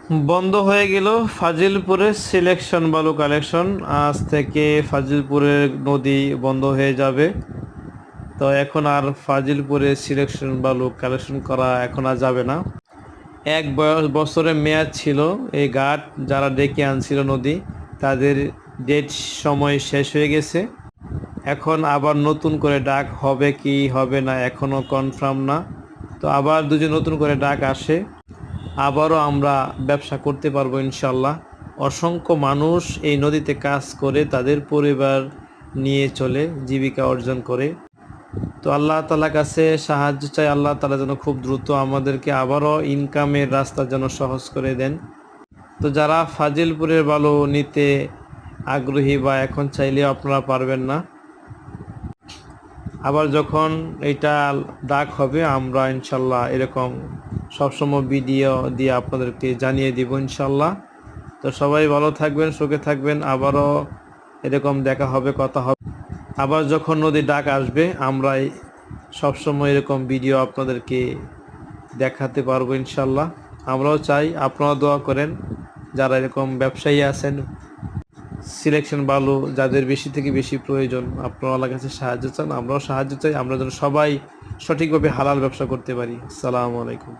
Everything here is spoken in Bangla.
বন্ধ হয়ে গেল ফাজিলপুরের সিলেকশন বালু কালেকশন। আজ থেকে ফাজিলপুরের নদী বন্ধ হয়ে যাবে। তো এখন আর ফাজিলপুরে সিলেকশন বালু কালেকশন করা এখন আর যাবে না। এক বছরের মেয়াদ ছিল এই ঘাট যারা ডেকে আনছিল নদী, তাদের ডেট সময় শেষ হয়ে গেছে। এখন আবার নতুন করে ডাক হবে কি হবে না এখনও কনফার্ম না। তো আবার দুজন নতুন করে ডাক আসে, আবারও আমরা ব্যবসা করতে পারবো ইনশাল্লাহ। অসংখ্য মানুষ এই নদীতে কাজ করে তাদের পরিবার নিয়ে চলে, জীবিকা অর্জন করে। তো আল্লাহ তাআলার কাছে সাহায্য চাই, আল্লাহ তাআলা যেন খুব দ্রুত আমাদেরকে আবারও ইনকামের রাস্তা যেন সহজ করে দেন। তো যারা ফাজিলপুরের বালু নিতে আগ্রহী বা এখন চাইলে আপনারা পারবেন না, আবার যখন এটা ডাক হবে আমরা ইনশাল্লাহ এরকম সবসময় ভিডিও দিয়ে আপনাদেরকে জানিয়ে দিব ইনশাল্লাহ। তো সবাই ভালো থাকবেন, সুখে থাকবেন, আবারও এরকম দেখা হবে, কথা হবে। আবার যখন নদী ডাক আসবে আমরা সবসময় এরকম ভিডিও আপনাদেরকে দেখাতে পারবো ইনশাল্লাহ। আমরাও চাই আপনারা দোয়া করেন, যারা এরকম ব্যবসায়ী আছেন সিলেকশন বালু যাদের বেশি থেকে বেশি প্রয়োজন, আপনারা আমার কাছে সাহায্য চান, আমরাও সাহায্য চাই, আমরা যেন সবাই সঠিকভাবে হালাল ব্যবসা করতে পারি। আসসালামু আলাইকুম।